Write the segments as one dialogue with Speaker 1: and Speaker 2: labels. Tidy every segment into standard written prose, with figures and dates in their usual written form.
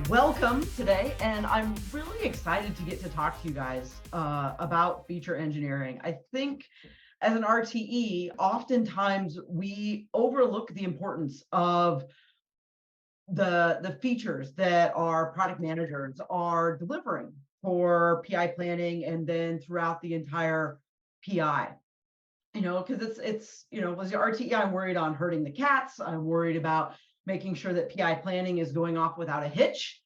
Speaker 1: Welcome today, and I'm really excited to get to talk to you guys about feature engineering. I think as an RTE, oftentimes we overlook the importance of the features that our product managers are delivering for PI planning and then throughout the entire PI. Because as the RTE, I'm worried on hurting the cats. I'm worried about making sure that PI planning is going off without a hitch.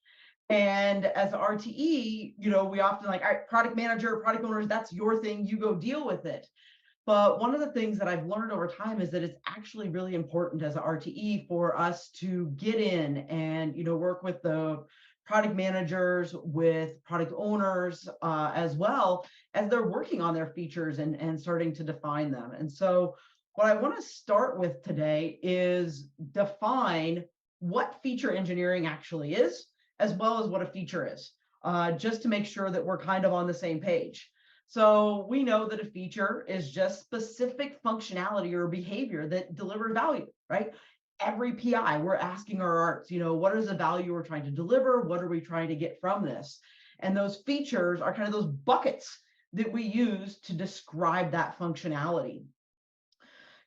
Speaker 1: And as an RTE, we often all right, product manager, product owners, that's your thing, you go deal with it. But one of the things that I've learned over time is that it's actually really important as an RTE for us to get in and, work with the product managers, with product owners, as well as they're working on their features and starting to define them. And so what I want to start with today is define what feature engineering actually is, as well as what a feature is, just to make sure that we're kind of on the same page. So we know that a feature is just specific functionality or behavior that delivers value, right? Every PI, we're asking our arts, what is the value we're trying to deliver? What are we trying to get from this? And those features are kind of those buckets that we use to describe that functionality.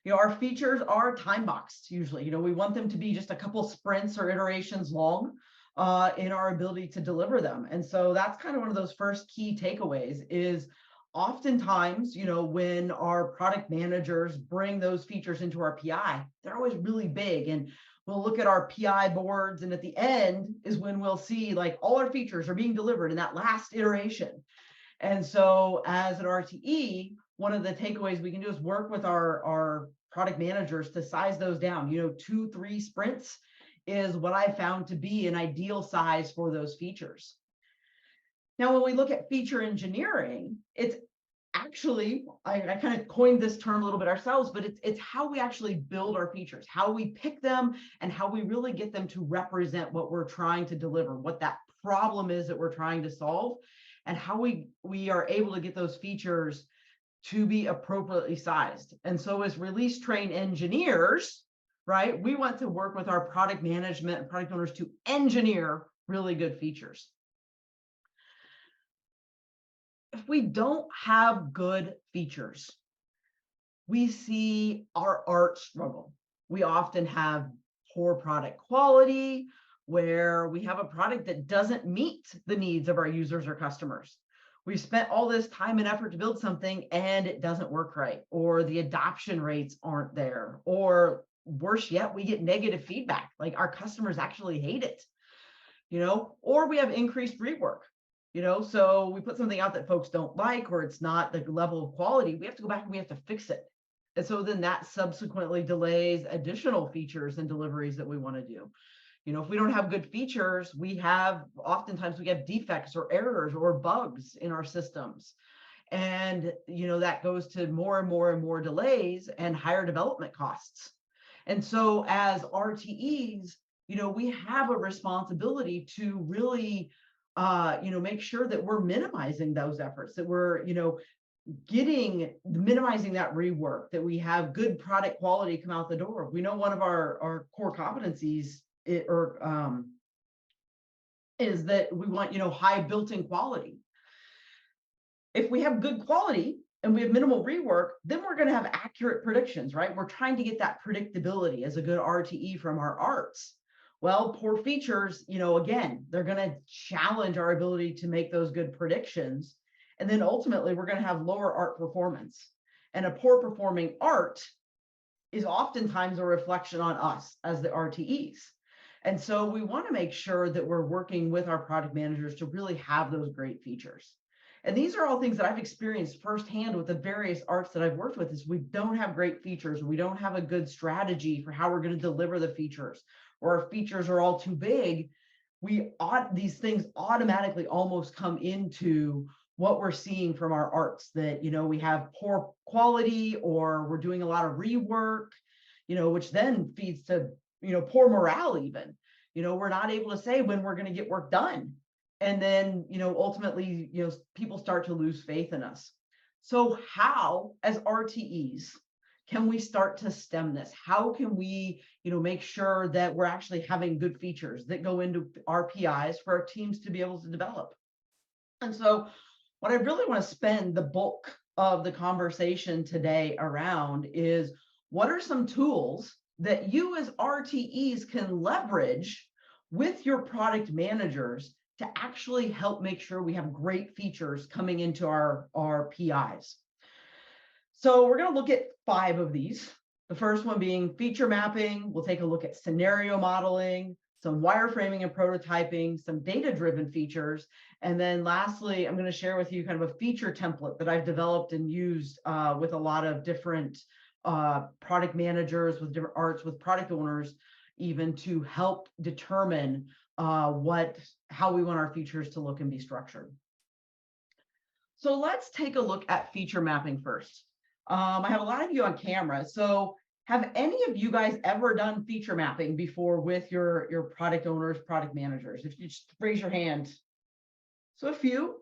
Speaker 1: Our features are time boxed usually. We want them to be just a couple sprints or iterations long in our ability to deliver them. And so that's kind of one of those first key takeaways is oftentimes, when our product managers bring those features into our PI, they're always really big. And we'll look at our PI boards, and at the end is when we'll see like all our features are being delivered in that last iteration. And so as an RTE, one of the takeaways we can do is work with our product managers to size those down. 2-3 sprints is what I found to be an ideal size for those features. Now, when we look at feature engineering, it's actually, I kind of coined this term a little bit ourselves, but it's how we actually build our features, how we pick them, and how we really get them to represent what we're trying to deliver, what that problem is that we're trying to solve, and how we are able to get those features to be appropriately sized. And so as release train engineers, right, we want to work with our product management and product owners to engineer really good features. If we don't have good features, we see our art struggle. We often have poor product quality, where we have a product that doesn't meet the needs of our users or customers. We spent all this time and effort to build something and it doesn't work right, or the adoption rates aren't there, or worse yet, we get negative feedback, like our customers actually hate it, or we have increased rework. So we put something out that folks don't like, or it's not the level of quality, we have to go back and we have to fix it. And so then that subsequently delays additional features and deliveries that we want to do. If we don't have good features, oftentimes we have defects or errors or bugs in our systems. And, that goes to more and more and more delays and higher development costs. And so as RTEs, we have a responsibility to really make sure that we're minimizing those efforts, that we're, minimizing that rework, that we have good product quality come out the door. We know one of our core competencies is that we want, high built-in quality. If we have good quality and we have minimal rework, then we're going to have accurate predictions, right? We're trying to get that predictability as a good RTE from our arts. Well, poor features, again, they're going to challenge our ability to make those good predictions. And then ultimately, we're going to have lower art performance. And a poor performing art is oftentimes a reflection on us as the RTEs. And so we want to make sure that we're working with our product managers to really have those great features. And these are all things that I've experienced firsthand with the various arts that I've worked with, is we don't have great features. We don't have a good strategy for how we're going to deliver the features, or our features are all too big. These things automatically almost come into what we're seeing from our arts, that, we have poor quality, or we're doing a lot of rework, which then feeds to, poor morale even. We're not able to say when we're going to get work done. And then, ultimately, people start to lose faith in us. So how, as RTEs, can we start to stem this? How can we, make sure that we're actually having good features that go into RPIs for our teams to be able to develop? And so what I really want to spend the bulk of the conversation today around is, what are some tools that you as RTEs can leverage with your product managers to actually help make sure we have great features coming into our PIs? So we're going to look at 5 of these. The first one being feature mapping. We'll take a look at scenario modeling, some wireframing and prototyping, some data-driven features. And then lastly, I'm going to share with you kind of a feature template that I've developed and used with a lot of different product managers, with different arts, with product owners, even to help determine how we want our features to look and be structured. So let's take a look at feature mapping first. I have a lot of you on camera. So have any of you guys ever done feature mapping before with your product owners, product managers? If you just raise your hand. So a few.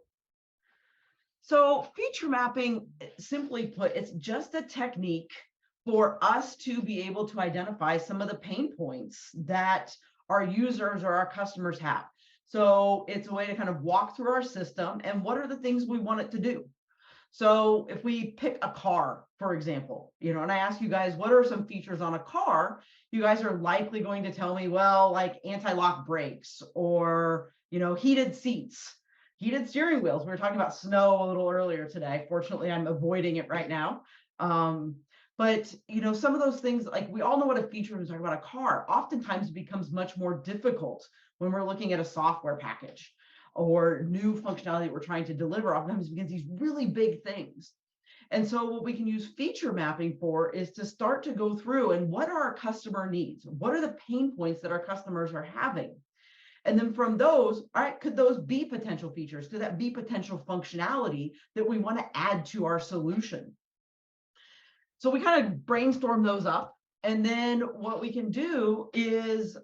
Speaker 1: So feature mapping, simply put, it's just a technique for us to be able to identify some of the pain points that our users or our customers have. So it's a way to kind of walk through our system and what are the things we want it to do. So if we pick a car, for example, and I ask you guys, what are some features on a car? You guys are likely going to tell me, well, like anti-lock brakes or, heated seats, heated steering wheels. We were talking about snow a little earlier today. Fortunately, I'm avoiding it right now. But, some of those things, like we all know what a feature is. Talking about a car, oftentimes it becomes much more difficult when we're looking at a software package or new functionality that we're trying to deliver. Oftentimes it becomes these really big things. And so what we can use feature mapping for is to start to go through and what are our customer needs? What are the pain points that our customers are having? And then from those, all right, could those be potential features? Could that be potential functionality that we want to add to our solution? So we kind of brainstorm those up. And then what we can do is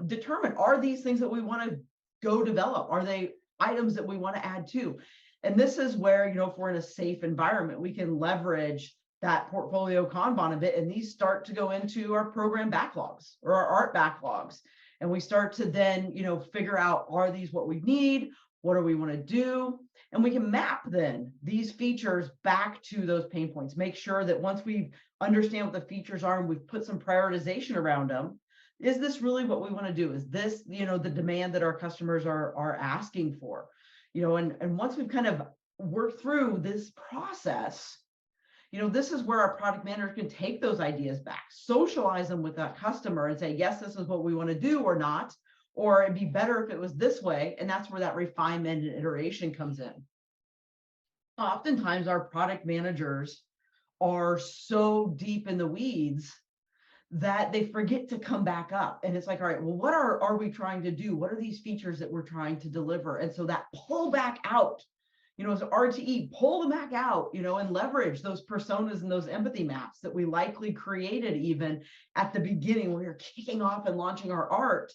Speaker 1: determine, are these things that we want to go develop? Are they items that we want to add to? And this is where, if we're in a safe environment, we can leverage that portfolio Kanban a bit. And these start to go into our program backlogs or our art backlogs. And we start to then, figure out, are these what we need? What do we want to do? And we can map then these features back to those pain points. Make sure that once we understand what the features are and we've put some prioritization around them, is this really what we want to do? Is this, the demand that our customers are asking for? And once we've kind of worked through this process, this is where our product manager can take those ideas back, socialize them with that customer and say, yes, this is what we want to do or not, or it'd be better if it was this way. And that's where that refinement and iteration comes in. Oftentimes our product managers are so deep in the weeds that they forget to come back up. And it's like, all right, well, what are we trying to do? What are these features that we're trying to deliver? And so that pull back out, as RTE, pull them back out, and leverage those personas and those empathy maps that we likely created even at the beginning when we were kicking off and launching our art.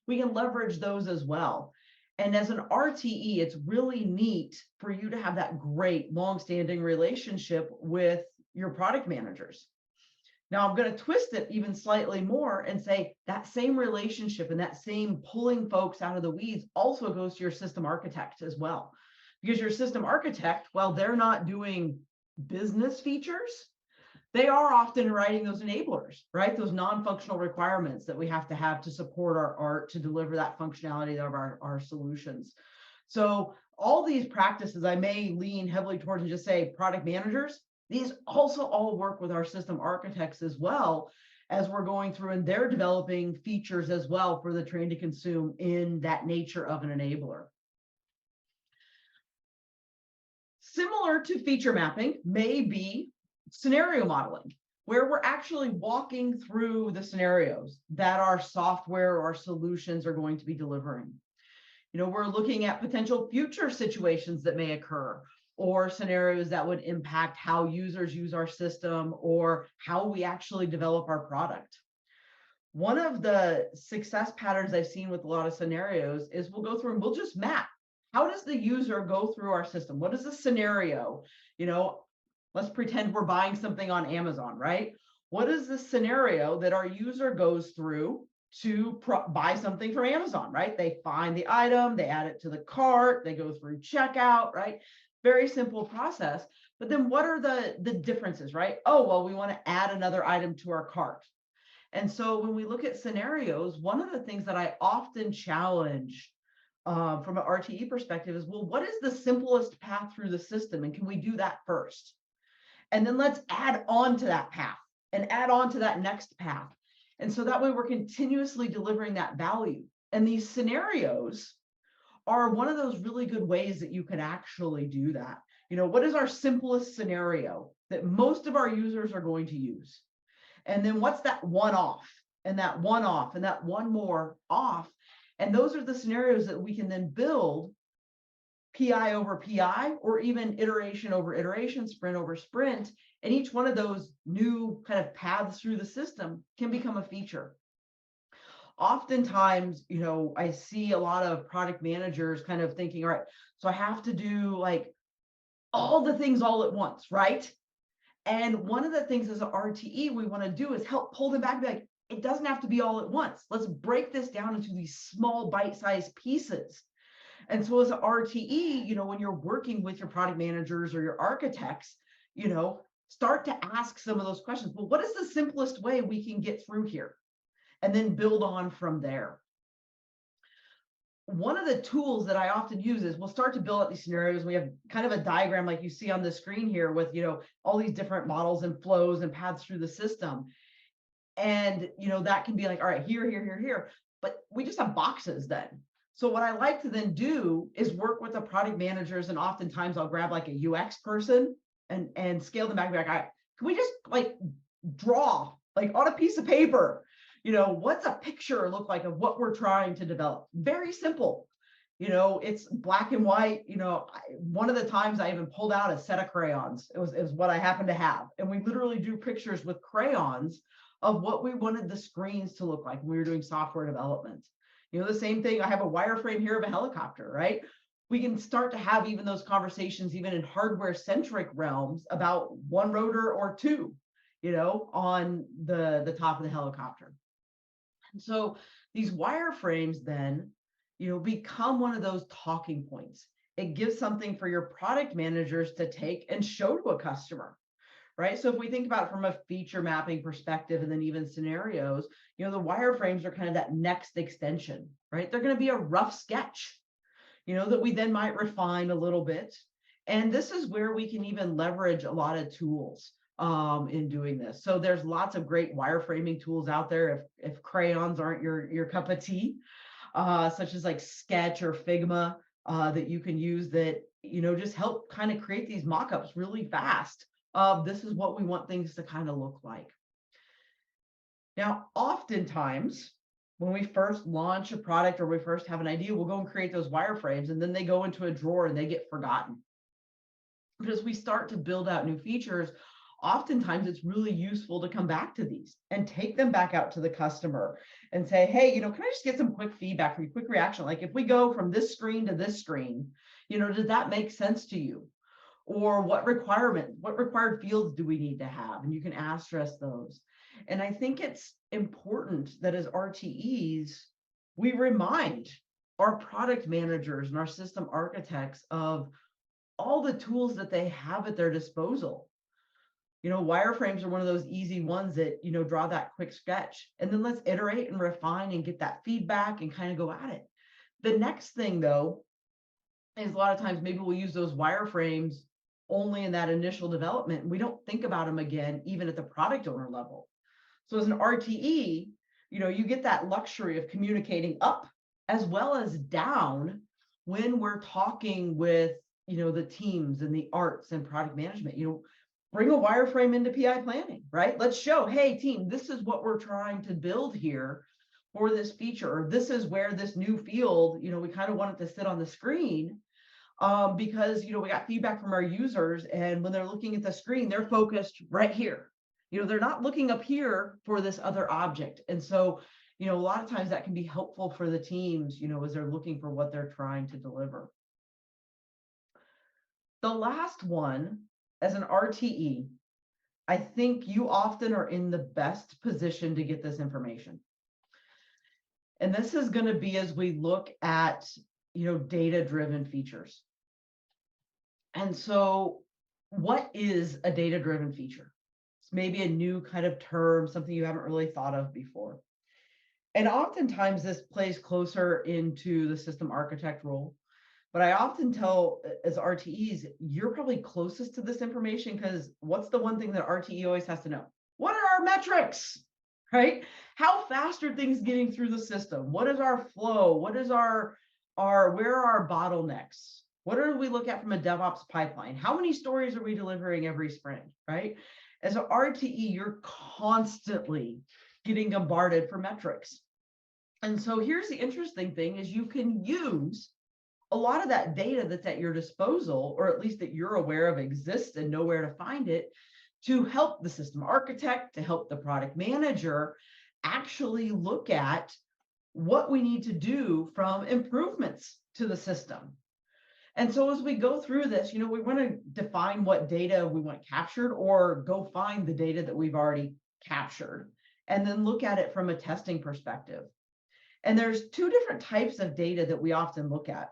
Speaker 1: We can leverage those as well. And as an RTE, it's really neat for you to have that great long-standing relationship with your product managers. Now, I'm going to twist it even slightly more and say that same relationship and that same pulling folks out of the weeds also goes to your system architect as well. Because your system architect, while they're not doing business features, they are often writing those enablers, right? Those non-functional requirements that we have to support our art to deliver that functionality of our solutions. So all these practices, I may lean heavily towards and just say product managers. These also all work with our system architects as well as we're going through, and they're developing features as well for the train to consume in that nature of an enabler. Similar to feature mapping may be scenario modeling, where we're actually walking through the scenarios that our software or our solutions are going to be delivering. We're looking at potential future situations that may occur, or scenarios that would impact how users use our system or how we actually develop our product. One of the success patterns I've seen with a lot of scenarios is we'll go through and we'll just map. How does the user go through our system? What is the scenario? Let's pretend we're buying something on Amazon, right? What is the scenario that our user goes through to buy something from Amazon, right? They find the item, they add it to the cart, they go through checkout, right? Very simple process. But then what are the differences, right? Oh, well, we want to add another item to our cart. And so when we look at scenarios, one of the things that I often challenge from an RTE perspective is, well, what is the simplest path through the system? And can we do that first? And then let's add on to that path and add on to that next path. And so that way we're continuously delivering that value. And these scenarios are one of those really good ways that you can actually do that. You know, what is our simplest scenario that most of our users are going to use? And then what's that one off and that one off and that one more off? And those are the scenarios that we can then build PI over PI, or even iteration over iteration, sprint over sprint. And each one of those new kind of paths through the system can become a feature. Oftentimes, you know, I see a lot of product managers kind of thinking, all right, so I have to do like all the things all at once, right? And one of the things as an RTE we want to do is help pull them back and be like, it doesn't have to be all at once. Let's break this down into these small bite-sized pieces. And so as an RTE, you know, when you're working with your product managers or your architects, you know, start to ask some of those questions. Well, what is the simplest way we can get through here? And then build on from there. One of the tools that I often use is we'll start to build out these scenarios. We have kind of a diagram like you see on the screen here with, you know, all these different models and flows and paths through the system. And, you know, that can be like, all right, here, here, here, here. But we just have boxes then. So what I like to then do is work with the product managers, and oftentimes I'll grab like a UX person and scale them back and be like, all right, can we just like draw like on a piece of paper, you know, what's a picture look like of what we're trying to develop? Very simple. You know, it's black and white. You know, one of the times I even pulled out a set of crayons. It was what I happened to have. And we literally drew pictures with crayons of what we wanted the screens to look like when we were doing software development. You know, the same thing, I have a wireframe here of a helicopter, right? We can start to have even those conversations, even in hardware-centric realms, about one rotor or two, you know, on the top of the helicopter. And so these wireframes then, you know, become one of those talking points. It gives something for your product managers to take and show to a customer. Right. So if we think about it from a feature mapping perspective and then even scenarios, you know, the wireframes are kind of that next extension, right? They're going to be a rough sketch, you know, that we then might refine a little bit. And this is where we can even leverage a lot of tools in doing this. So there's lots of great wireframing tools out there if crayons aren't your cup of tea, such as like Sketch or Figma that you can use that, you know, just help kind of create these mock-ups really fast. This is what we want things to kind of look like. Now, oftentimes, when we first launch a product or we first have an idea, we'll go and create those wireframes, and then they go into a drawer and they get forgotten. But as we start to build out new features, oftentimes it's really useful to come back to these and take them back out to the customer and say, hey, you know, can I just get some quick feedback from you, quick reaction? Like if we go from this screen to this screen, you know, does that make sense to you? Or what required fields do we need to have? And you can address those. And I think it's important that as RTEs, we remind our product managers and our system architects of all the tools that they have at their disposal. You know, wireframes are one of those easy ones that, you know, draw that quick sketch. And then let's iterate and refine and get that feedback and kind of go at it. The next thing, though, is a lot of times maybe we'll use those wireframes only in that initial development. We don't think about them again, even at the product owner level. So as an RTE, you know, you get that luxury of communicating up as well as down when we're talking with, you know, the teams and the arts and product management. You know, bring a wireframe into PI planning, right? Let's show, hey, team, this is what we're trying to build here for this feature, or this is where this new field, you know, we kind of want it to sit on the screen. Because, you know, we got feedback from our users, and when they're looking at the screen, they're focused right here. You know, they're not looking up here for this other object. And so, you know, a lot of times that can be helpful for the teams, you know, as they're looking for what they're trying to deliver. The last one, as an RTE, I think you often are in the best position to get this information. And this is going to be as we look at, data-driven features. And so what is a data-driven feature? It's maybe a new kind of term, something you haven't really thought of before. And oftentimes this plays closer into the system architect role. But I often tell as RTEs, you're probably closest to this information, because what's the one thing that RTE always has to know? What are our metrics, right? How fast are things getting through the system? What is our flow? What is where are our bottlenecks? What do we look at from a DevOps pipeline? How many stories are we delivering every sprint, right? As an RTE, you're constantly getting bombarded for metrics. And so here's the interesting thing is you can use a lot of that data that's at your disposal, or at least that you're aware of exists and know where to find it, to help the system architect, to help the product manager actually look at what we need to do from improvements to the system. And so as we go through this, we want to define what data we want captured, or go find the data that we've already captured, and then look at it from a testing perspective. And there's two different types of data that we often look at.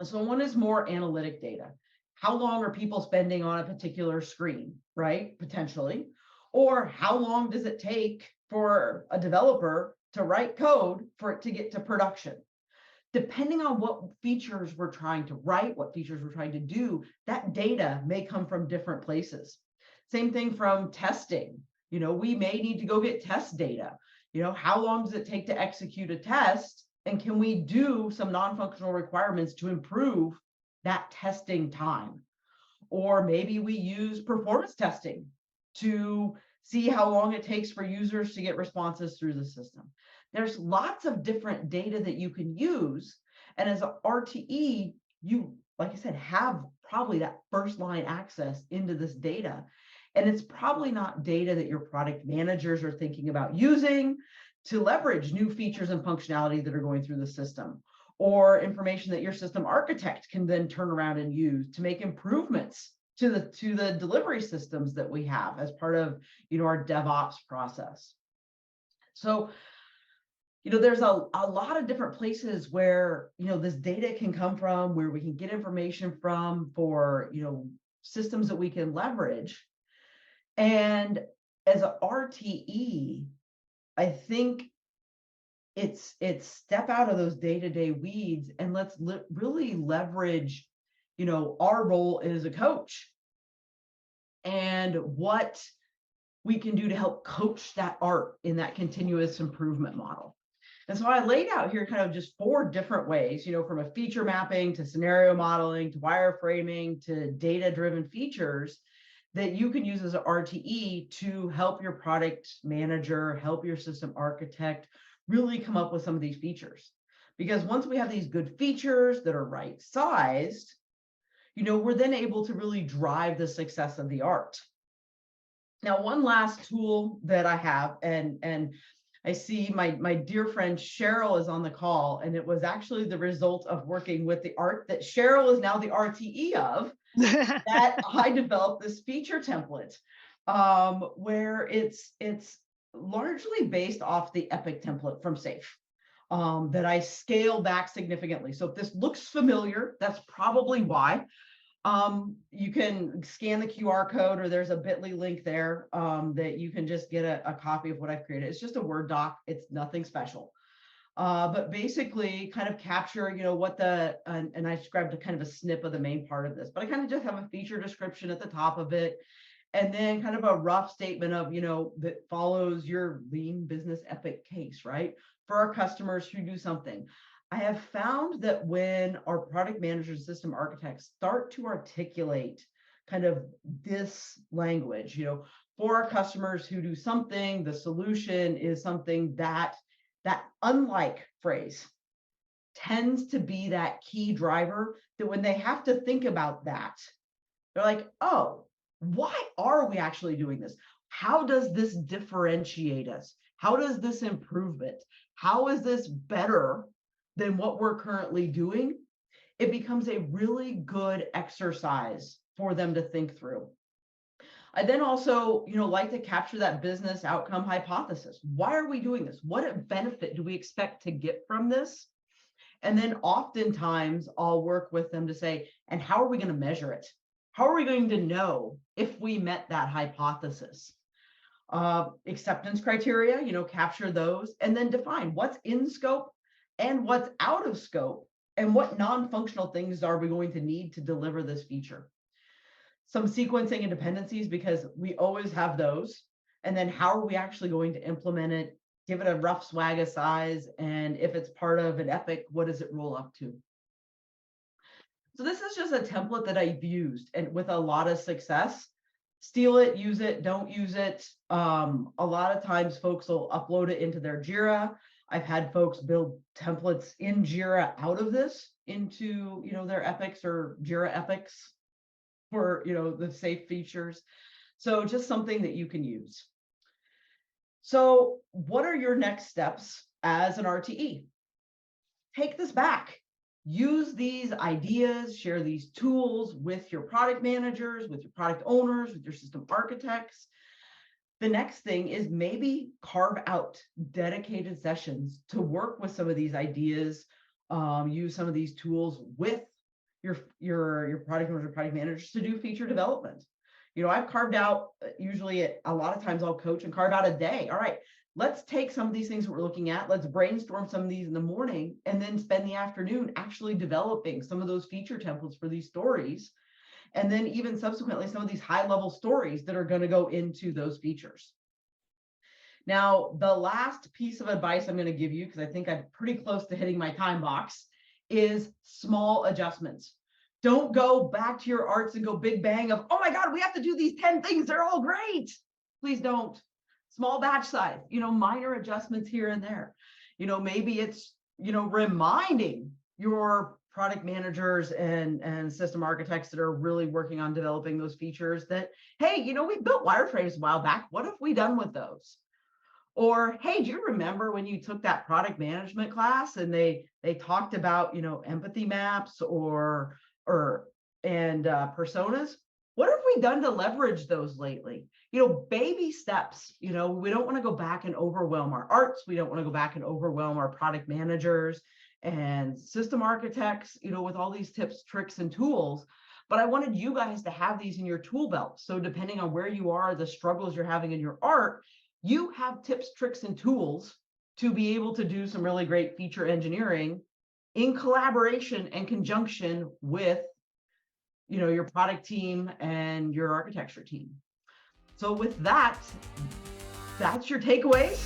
Speaker 1: So one is more analytic data. How long are people spending on a particular screen, right? Potentially. Or how long does it take for a developer to write code for it to get to production? Depending on what features we're trying to write, what features we're trying to do, that data may come from different places. Same thing from testing. We may need to go get test data. How long does it take to execute a test? And can we do some non-functional requirements to improve that testing time? Or maybe we use performance testing to see how long it takes for users to get responses through the system. There's lots of different data that you can use. And as an RTE, you, like I said, have probably that first line access into this data. And it's probably not data that your product managers are thinking about using to leverage new features and functionality that are going through the system, or information that your system architect can then turn around and use to make improvements to the delivery systems that we have as part of our DevOps process. So there's a lot of different places where this data can come from, where we can get information from for systems that we can leverage. And as an RTE, I think it's step out of those day-to-day weeds, and let's really leverage, our role as a coach and what we can do to help coach that art in that continuous improvement model. And so I laid out here kind of just 4 different ways, from a feature mapping to scenario modeling to wireframing to data-driven features that you can use as an RTE to help your product manager, help your system architect really come up with some of these features. Because once we have these good features that are right-sized, we're then able to really drive the success of the art. Now, one last tool that I have, and I see my dear friend Cheryl is on the call, and it was actually the result of working with the art that Cheryl is now the RTE of, that I developed this feature template, where it's largely based off the Epic template from Safe, that I scale back significantly. So if this looks familiar, that's probably why. You can scan the QR code, or there's a bit.ly link there that you can just get a copy of what I've created. It's just a Word doc. It's nothing special. But basically kind of capture, what and I described a kind of a snip of the main part of this, but I kind of just have a feature description at the top of it. And then kind of a rough statement of, that follows your lean business epic case, right? For our customers who do something. I have found that when our product managers, system architects start to articulate kind of this language, for our customers who do something, the solution is something that unlike phrase tends to be that key driver, that when they have to think about that, they're like, oh, why are we actually doing this? How does this differentiate us? How does this improve it? How is this better than what we're currently doing? It becomes a really good exercise for them to think through. I then also, like to capture that business outcome hypothesis. Why are we doing this? What benefit do we expect to get from this? And then oftentimes I'll work with them to say, and how are we going to measure it? How are we going to know if we met that hypothesis? Acceptance criteria, capture those, and then define what's in scope and what's out of scope, and what non-functional things are we going to need to deliver this feature. Some sequencing and dependencies, because we always have those. And then how are we actually going to implement it? Give it a rough swag of size. And if it's part of an epic, what does it roll up to? So this is just a template that I've used and with a lot of success. Steal it, use it, don't use it. A lot of times folks will upload it into their Jira. I've had folks build templates in Jira out of this into, their epics or Jira epics for, the safe features. So just something that you can use. So what are your next steps as an RTE? Take this back. Use these ideas, share these tools with your product managers, with your product owners, with your system architects. The next thing is maybe carve out dedicated sessions to work with some of these ideas, use some of these tools with your product owners or product managers to do feature development. I've carved out, usually a lot of times I'll coach and carve out a day. All right, let's take some of these things that we're looking at. Let's brainstorm some of these in the morning and then spend the afternoon actually developing some of those feature templates for these stories. And then even subsequently, some of these high level stories that are going to go into those features. Now, the last piece of advice I'm going to give you, because I think I'm pretty close to hitting my time box, is small adjustments. Don't go back to your arts and go big bang of, oh my God, we have to do these 10 things. They're all great. Please don't. Small batch size, minor adjustments here and there. Maybe it's, reminding your product managers and system architects that are really working on developing those features that, hey, we built wireframes a while back. What have we done with those? Or, hey, do you remember when you took that product management class and they talked about, empathy maps and personas? What have we done to leverage those lately? Baby steps. We don't want to go back and overwhelm our arts. We don't want to go back and overwhelm our product managers and system architects, with all these tips, tricks, and tools. But I wanted you guys to have these in your tool belt. So depending on where you are, the struggles you're having in your art, you have tips, tricks, and tools to be able to do some really great feature engineering in collaboration and conjunction with, your product team and your architecture team. So with that, that's your takeaways.